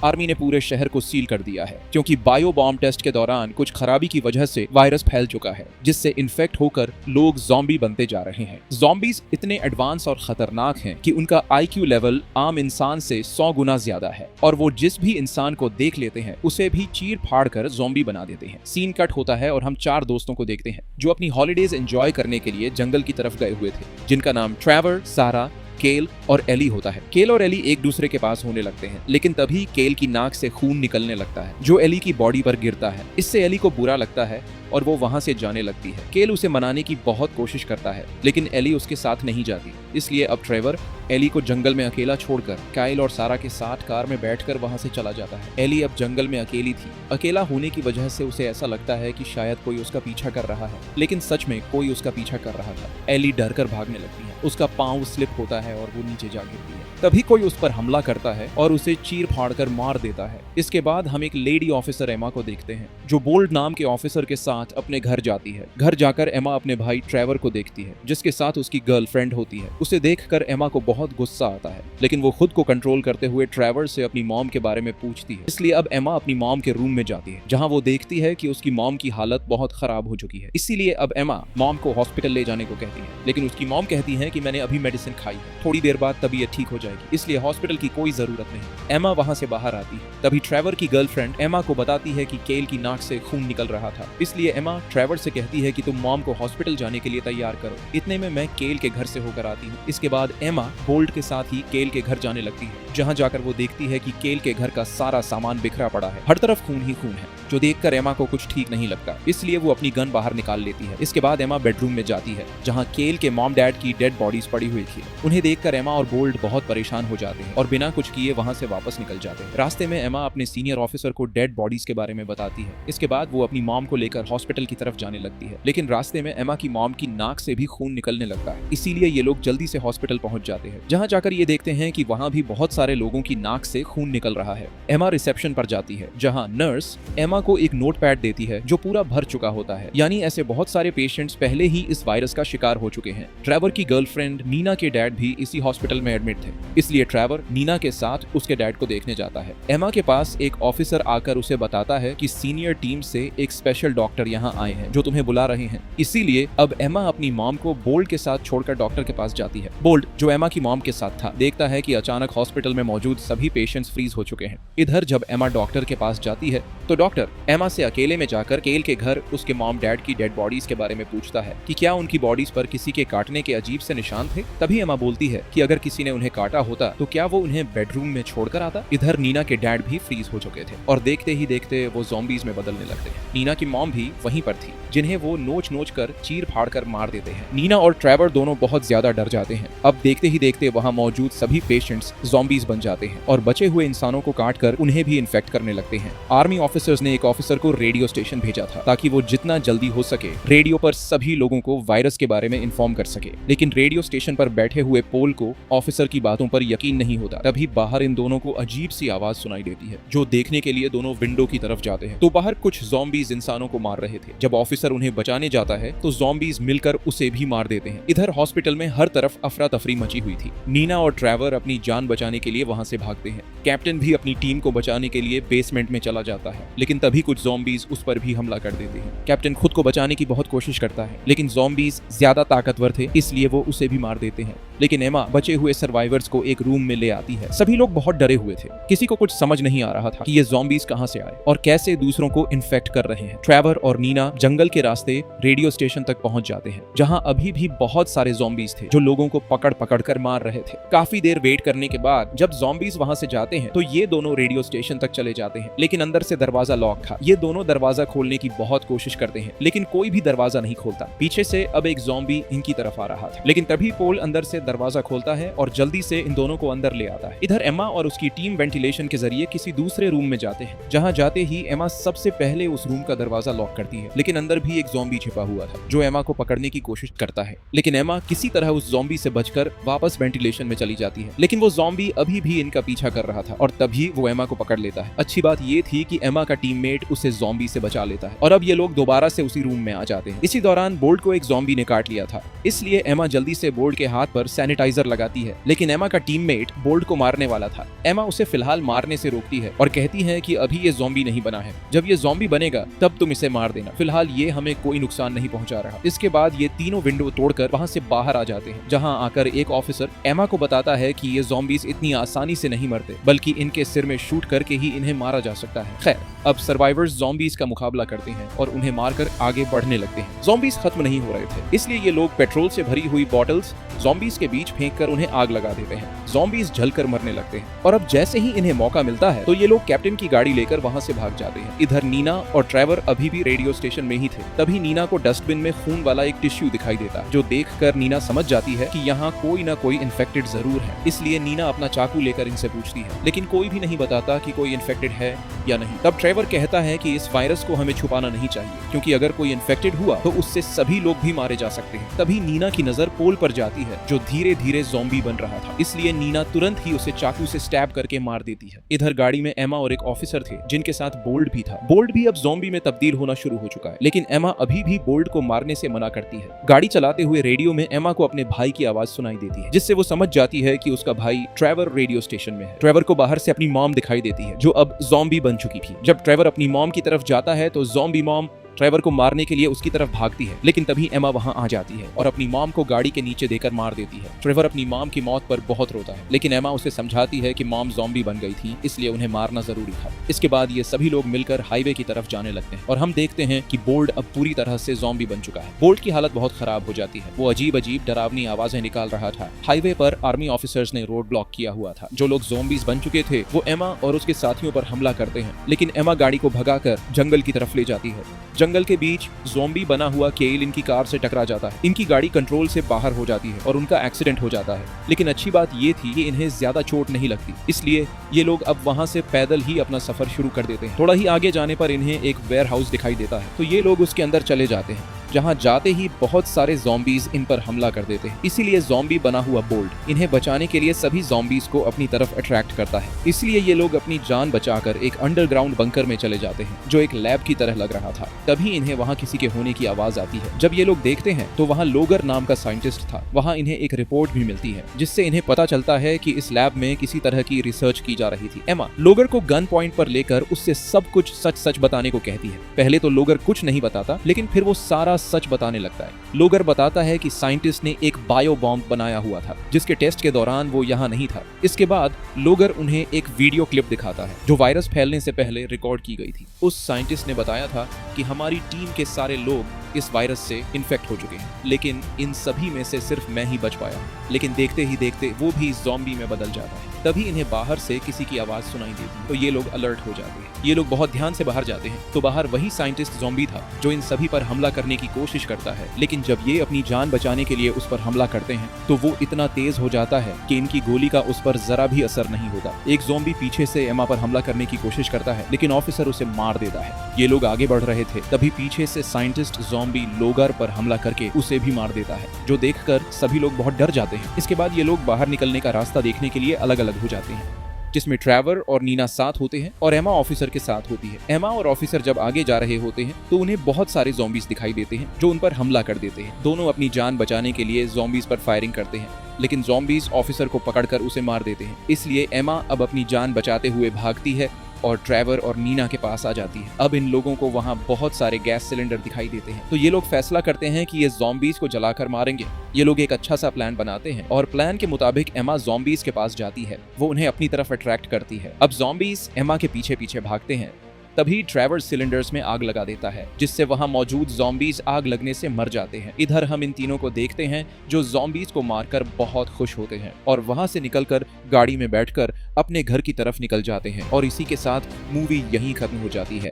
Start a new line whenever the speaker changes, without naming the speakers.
Army ने पूरे शहर को सील कर दिया है क्योंकि बायो बॉम्ब टेस्ट के दौरान कुछ खराबी की वजह से वायरस फैल चुका है, जिससे इन्फेक्ट होकर लोग ज़ॉम्बी बनते जा रहे हैं। ज़ॉम्बीज इतने एडवांस और खतरनाक हैं कि उनका IQ लेवल आम इंसान से 100 गुना ज्यादा है और वो जिस भी इंसान को देख लेते हैं उसे भी चीर फाड़ कर ज़ॉम्बी बना देते हैं। सीन कट होता है और हम 4 दोस्तों को देखते हैं जो अपनी हॉलीडेज एंजॉय करने के लिए जंगल की तरफ गए हुए थे, जिनका नाम ट्रेवर, सारा, केल और एली होता है। केल और एली एक दूसरे के पास होने लगते हैं, लेकिन तभी केल की नाक से खून निकलने लगता है जो एली की बॉडी पर गिरता है। इससे एली को बुरा लगता है और वो वहां से जाने लगती है। केल उसे मनाने की बहुत कोशिश करता है, लेकिन एली उसके साथ नहीं जाती। इसलिए अब ट्रेवर एली को जंगल में अकेला छोड़कर काइल और सारा के साथ कार में बैठकर वहां से चला जाता है। एली अब जंगल में अकेली थी। अकेला होने की वजह से उसे ऐसा लगता है कि शायद कोई उसका पीछा कर रहा है, लेकिन सच में कोई उसका पीछा कर रहा था। एली डर कर भागने लगती है, उसका पाँव स्लिप होता है और वो नीचे जा गिरती है। तभी कोई उस पर हमला करता है और उसे चीर फाड़ कर मार देता है। इसके बाद हम एक लेडी ऑफिसर एमा को देखते हैं जो बोल्ड नाम के ऑफिसर के साथ अपने घर जाती है। घर जाकर एमा अपने भाई ट्रेवर को देखती है जिसके साथ उसकी गर्लफ्रेंड होती है। उसे देखकर एमा को बहुत गुस्सा आता है, लेकिन वो खुद को कंट्रोल करते हुए ट्रेवर से अपनी मॉम के बारे में पूछती है। इसलिए अब एमा अपनी मॉम के रूम में जाती है जहाँ वो देखती है कि उसकी मॉम की हालत बहुत खराब हो चुकी है। इसीलिए अब एमा मॉम को हॉस्पिटल ले जाने को कहती है, लेकिन उसकी मॉम कहती है कि मैंने अभी मेडिसिन खाई है, थोड़ी देर बाद तबीयत ठीक हो जाएगी, इसलिए हॉस्पिटल की कोई जरूरत नहीं। एमा वहां से बाहर आती है। तभी ट्रेवर की गर्लफ्रेंड एमा को बताती है कि केल की नाक से खून निकल रहा था। इसलिए एमा ट्रेवर से कहती है कि तुम मॉम को हॉस्पिटल जाने के लिए तैयार करो। इतने में मैं केल के घर से होकर आती हूँ। इसके बाद एमा बोल्ट के साथ ही केल के घर जाने लगती है, जहाँ जाकर वो देखती है कि केल के घर का सारा सामान बिखरा पड़ा है, हर तरफ खून ही खून है, जो देखकर एमा को कुछ ठीक नहीं लगता। इसलिए वो अपनी गन बाहर निकाल लेती है। इसके बाद एमा बेडरूम में जाती है जहाँ केल के मॉम डैड की डेड बॉडीज पड़ी हुई थी। उन्हें देखकर एमा और बोल्ट बहुत परेशान हो जाते हैं और बिना कुछ किए वहां से वापस निकल जाते हैं। रास्ते में एमा अपने सीनियर ऑफिसर को डेड बॉडीज के बारे में बताती है। इसके बाद वो अपनी मॉम को लेकर हॉस्पिटल की तरफ जाने लगती है, लेकिन रास्ते में एमा की मॉम की नाक से भी खून निकलने लगता है। इसीलिए ये लोग जल्दी से हॉस्पिटल पहुंच जाते हैं, जहाँ जाकर ये देखते हैं कि वहां भी बहुत सारे लोगों की नाक से खून निकल रहा है। एमा रिसेप्शन पर जाती है जहाँ नर्स एमा को एक नोटपैड देती है जो पूरा भर चुका होता है, यानी ऐसे बहुत सारे पेशेंट्स पहले ही इस वायरस का शिकार हो चुके हैं। ट्रेवर की गर्लफ्रेंड नीना के डैड भी इसी हॉस्पिटल में एडमिट थे, इसलिए ट्रेवर नीना के साथ उसके डैड को देखने जाता है। एमा के पास एक ऑफिसर आकर उसे बताता है कि सीनियर टीम से एक स्पेशल डॉक्टर यहाँ आए हैं जो तुम्हें बुला रहे हैं। इसीलिए अब एमा अपनी मॉम को बोल्ट के साथ छोड़कर डॉक्टर के पास जाती है। बोल्ट, जो एमा की मॉम के साथ था, देखता है कि अचानक हॉस्पिटल में मौजूद सभी पेशेंट्स फ्रीज हो चुके हैं। इधर जब एमा डॉक्टर के पास जाती है तो डॉक्टर एमा से अकेले में जाकर केल के घर उसके मॉम डैड की डेड बॉडीज के बारे में पूछता है कि क्या उनकी बॉडीज पर किसी के काटने के अजीब से निशान थे। तभी एमा बोलती है कि अगर किसी ने उन्हें काटा होता तो क्या वो उन्हें बेडरूम में छोड़कर आता। इधर नीना के डैड भी फ्रीज हो चुके थे और देखते ही देखते वो ज़ॉम्बीज में बदलने लगते हैं। नीना की मॉम भी वहीं पर थी, जिन्हें वो नोच नोच कर चीर फाड़ कर मार देते हैं। नीना और ट्रेवर दोनों बहुत ज्यादा डर जाते हैं। अब देखते ही देखते वहाँ मौजूद सभी पेशेंट्स ज़ॉम्बीज बन जाते हैं और बचे हुए इंसानों को काट कर उन्हें भी इन्फेक्ट करने लगते हैं। आर्मी ऑफिसर्स ने एक ऑफिसर को रेडियो स्टेशन भेजा था ताकि वो जितना जल्दी हो सके रेडियो पर सभी लोगों को वायरस के बारे में इन्फॉर्म कर सके, लेकिन रेडियो स्टेशन पर बैठे हुए पोल को ऑफिसर की बातों पर यकीन नहीं होता। तभी बाहर इन दोनों को अजीब सी आवाज सुनाई देती है, जो देखने के लिए दोनों विंडो की तरफ जाते हैं तो बाहर कुछ ज़ॉम्बीज इंसानों को मार रहे थे। जब ऑफिसर उन्हें बचाने जाता है तो ज़ॉम्बीज मिलकर उसे भी मार देते हैं। इधर हॉस्पिटल में हर तरफ अफरा तफरी मची हुई थी। नीना और ट्रेवर अपनी जान बचाने के लिए वहां से भागते हैं। कैप्टन भी अपनी टीम को बचाने के लिए बेसमेंट में चला जाता है, लेकिन तभी कुछ ज़ॉम्बीज उस पर भी हमला कर देते हैं। कैप्टन खुद को बचाने की बहुत कोशिश करता है, लेकिन ज़ॉम्बीज ज्यादा ताकतवर थे, इसलिए वो उसे भी मार देते हैं। लेकिन एमा बचे हुए सर्वाइवर्स को एक रूम में ले आती है। सभी लोग बहुत डरे हुए थे, किसी को कुछ समझ नहीं आ रहा था कि ये ज़ॉम्बीज कहां से आए और कैसे दूसरों को इन्फेक्ट कर रहे हैं। ट्रेवर और नीना जंगल के रास्ते रेडियो स्टेशन तक पहुंच जाते हैं, जहां अभी भी बहुत सारे ज़ॉम्बीज थे जो लोगों को पकड़ पकड़ कर मार रहे थे। काफी देर वेट करने के बाद जब ज़ॉम्बीज वहां से जाते हैं तो ये दोनों रेडियो स्टेशन तक चले जाते हैं, लेकिन अंदर से दरवाजा लॉक था। ये दोनों दरवाजा खोलने की बहुत कोशिश करते हैं, लेकिन कोई भी दरवाजा नहीं खोलता। पीछे से अब एक ज़ॉम्बी इनकी तरफ आ रहा था, लेकिन तभी पोल अंदर से दरवाजा खोलता है और जल्दी से इन दोनों को अंदर ले आता है। इधर एमा और उसकी टीम वेंटिलेशन के जरिए किसी दूसरे रूम में जाते हैं, जहां जाते ही एमा सबसे पहले उस रूम का दरवाजा लॉक करती है, लेकिन अंदर भी एक ज़ॉम्बी छिपा हुआ था जो एमा को पकड़ने की कोशिश करता है। लेकिन एमा किसी तरह उस ज़ॉम्बी से बचकर वापस वेंटिलेशन में चली जाती है, लेकिन वो ज़ॉम्बी अभी भी इनका पीछा कर रहा था और तभी वो एमा को पकड़ लेता है। अच्छी बात ये थी कि एमा का टीममेट टीममेट उसे ज़ॉम्बी से बचा लेता है और अब ये लोग दोबारा से उसी रूम में आ जाते हैं। इसी दौरान बोल्ट को एक ज़ॉम्बी ने काट लिया था, इसलिए एमा जल्दी से बोल्ट के हाथ पर सैनिटाइजर लगाती है, लेकिन एमा का टीममेट बोल्ट को मारने वाला था। एमा उसे फिलहाल मारने से रोकती है और कहती है कि अभी ये ज़ॉम्बी नहीं बना है, जब ये ज़ॉम्बी बनेगा तब तुम इसे मार देना, फिलहाल ये हमें कोई नुकसान नहीं पहुंचा रहा। इसके बाद ये तीनों विंडो तोड़कर वहां से बाहर आ जाते हैं, जहां आकर एक ऑफिसर एमा को बताता है कि ये ज़ॉम्बीज इतनी आसानी से नहीं मरते, बल्कि इनके सिर में शूट करके ही इन्हें मारा जा सकता है। खैर, अब सर्वाइवर्स ज़ॉम्बीज का मुकाबला करते हैं और उन्हें मारकर आगे बढ़ने लगते हैं। ज़ॉम्बीज खत्म नहीं हो रहे थे, इसलिए ये लोग पेट्रोल से भरी हुई बॉटल्स ज़ॉम्बीज के बीच फेंककर उन्हें आग लगा देते हैं। ज़ॉम्बीज जलकर मरने लगते हैं और अब जैसे ही इन्हें मौका मिलता है तो ये लोग कैप्टन की गाड़ी लेकर वहां से भाग जाते हैं। इधर नीना और ट्रेवर अभी भी रेडियो स्टेशन में ही थे। तभी नीना को डस्टबिन में खून वाला एक टिश्यू दिखाई देता है, जो देखकर नीना समझ जाती है कि यहाँ कोई ना कोई इन्फेक्टेड जरूर है। इसलिए नीना अपना चाकू लेकर इनसे पूछती है, लेकिन कोई भी नहीं बताता कि कोई इन्फेक्टेड है या नहीं। तब ट्रेवर कहता है कि इस वायरस को हमें छुपाना नहीं चाहिए, क्योंकि अगर कोई इन्फेक्टेड हुआ तो उससे सभी लोग भी मारे जा सकते हैं। तभी नीना की नजर पोल पर जाती है, जो धीरे धीरे ज़ॉम्बी बन रहा था, इसलिए नीना तुरंत ही उसे चाकू से स्टैब करके मार देती है। इधर गाड़ी में एमा और एक ऑफिसर थे, जिनके साथ बोल्ट भी था। बोल्ट भी अब ज़ॉम्बी में तब्दील होना शुरू हो चुका है, लेकिन एमा अभी भी बोल्ट को मारने से मना करती है। गाड़ी चलाते हुए रेडियो में एमा को अपने भाई की आवाज सुनाई देती है, जिससे वो समझ जाती है कि उसका भाई ट्रेवर रेडियो स्टेशन में है। ट्रेवर को बाहर से अपनी मॉम दिखाई देती है, जो अब ज़ॉम्बी बन चुकी थी। जब ट्रेवर अपनी मॉम की तरफ जाता है तो ज़ॉम्बी मॉम ट्रेवर को मारने के लिए उसकी तरफ भागती है, लेकिन तभी एमा वहां आ जाती है और अपनी मॉम को गाड़ी के नीचे देकर मार देती है। ट्रेवर अपनी मॉम की मौत पर बहुत रोता है, लेकिन एमा उसे समझाती है कि मॉम ज़ॉम्बी बन गई थी, इसलिए उन्हें मारना जरूरी था। इसके बाद ये सभी लोग मिलकर हाईवे की तरफ जाने लगते हैं और हम देखते हैं कि बोल्ट अब पूरी तरह से ज़ॉम्बी बन चुका है। बोल्ट की हालत बहुत खराब हो जाती है, वो अजीब अजीब डरावनी आवाजें निकाल रहा था। हाईवे पर आर्मी ऑफिसर्स ने रोड ब्लॉक किया हुआ था। जो लोग ज़ॉम्बीज बन चुके थे वो एमा और उसके साथियों पर हमला करते हैं, लेकिन एमा गाड़ी को भगाकर जंगल की तरफ ले जाती है। जंगल के बीच ज़ॉम्बी बना हुआ केल इनकी कार से टकरा जाता है। इनकी गाड़ी कंट्रोल से बाहर हो जाती है और उनका एक्सीडेंट हो जाता है, लेकिन अच्छी बात ये थी कि इन्हें ज्यादा चोट नहीं लगती, इसलिए ये लोग अब वहां से पैदल ही अपना सफर शुरू कर देते हैं। थोड़ा ही आगे जाने पर इन्हें एक वेयर हाउस दिखाई देता है, तो ये लोग उसके अंदर चले जाते हैं, जहां जाते ही बहुत सारे ज़ॉम्बीज इन पर हमला कर देते हैं। इसीलिए ज़ॉम्बी बना हुआ बोल्ट इन्हें बचाने के लिए सभी ज़ॉम्बीज को अपनी तरफ अट्रैक्ट करता है। इसलिए ये लोग अपनी जान बचाकर एक अंडरग्राउंड बंकर में चले जाते हैं, जो एक लैब की तरह लग रहा था। तभी इन्हें वहां किसी के होने की आवाज आती है। जब ये लोग देखते हैं तो वहां लोगर नाम का साइंटिस्ट था। वहां इन्हें एक रिपोर्ट भी मिलती है, जिससे इन्हें पता चलता है कि इस लैब में किसी तरह की रिसर्च की जा रही थी। एमा लोगर को गन पॉइंट पर लेकर उससे सब कुछ सच सच बताने को कहती है। पहले तो लोगर कुछ नहीं बताता, लेकिन फिर वो सारा सच बताने लगता है। लोगर बताता है कि साइंटिस्ट ने एक बायो बॉम्ब बनाया हुआ था, जिसके टेस्ट के दौरान वो यहाँ नहीं था। इसके बाद लोगर उन्हें एक वीडियो क्लिप दिखाता है, जो वायरस फैलने से पहले रिकॉर्ड की गई थी। उस साइंटिस्ट ने बताया था कि हमारी टीम के सारे लोग इस वायरस से इन्फेक्ट हो चुके हैं, लेकिन इन सभी में से सिर्फ मैं ही बच पाया। लेकिन देखते ही देखते वो भी ज़ॉम्बी में बदल जाता है। तभी इन्हें बाहर से किसी की आवाज सुनाई देती, तो ये लोग अलर्ट हो जाते हैं। ये लोग बहुत ध्यान से बाहर जाते हैं, तो बाहर वही साइंटिस्ट ज़ॉम्बी था जो इन सभी पर हमला करने की कोशिश करता है। लेकिन जब ये अपनी जान बचाने के लिए उस पर हमला करते हैं, तो वो इतना तेज हो जाता है कि इनकी गोली का उस पर जरा भी असर नहीं होता। एक ज़ॉम्बी पीछे से एमा पर हमला करने की कोशिश करता है, लेकिन ऑफिसर उसे मार देता है। ये लोग आगे बढ़ रहे थे, तभी पीछे से साइंटिस्ट ज़ॉम्बी लोगर पर हमला करके उसे भी मार देता है, जो देखकर सभी लोग बहुत डर जाते हैं। इसके बाद ये लोग बाहर निकलने का रास्ता देखने के लिए अलग अलग हो जाते हैं, जिसमें ट्रेवर और नीना साथ होते हैं और एमा ऑफिसर के साथ होती है। एमा और ऑफिसर जब आगे जा रहे होते हैं तो उन्हें बहुत सारे ज़ॉम्बीज दिखाई देते हैं, जो उन पर हमला कर देते हैं। दोनों अपनी जान बचाने के लिए ज़ॉम्बीज पर फायरिंग करते हैं, लेकिन ज़ॉम्बीज ऑफिसर को पकड़कर उसे मार देते हैं। इसलिए एमा अब अपनी जान बचाते हुए भागती है और ट्रेवर और नीना के पास आ जाती है। अब इन लोगों को वहाँ बहुत सारे गैस सिलेंडर दिखाई देते हैं, तो ये लोग फैसला करते हैं कि ये ज़ॉम्बीज को जलाकर मारेंगे। ये लोग एक अच्छा सा प्लान बनाते हैं और प्लान के मुताबिक एमा ज़ॉम्बीज के पास जाती है। वो उन्हें अपनी तरफ अट्रैक्ट करती है। अब ज़ॉम्बीज एमा के पीछे पीछे भागते हैं। तभी ट्रेवर सिलेंडर्स में आग लगा देता है, जिससे वहां मौजूद ज़ॉम्बीज आग लगने से मर जाते हैं। इधर हम इन तीनों को देखते हैं जो ज़ॉम्बीज को मारकर बहुत खुश होते हैं और वहां से निकलकर गाड़ी में बैठकर अपने घर की तरफ निकल जाते हैं। और इसी के साथ मूवी यहीं खत्म हो जाती है।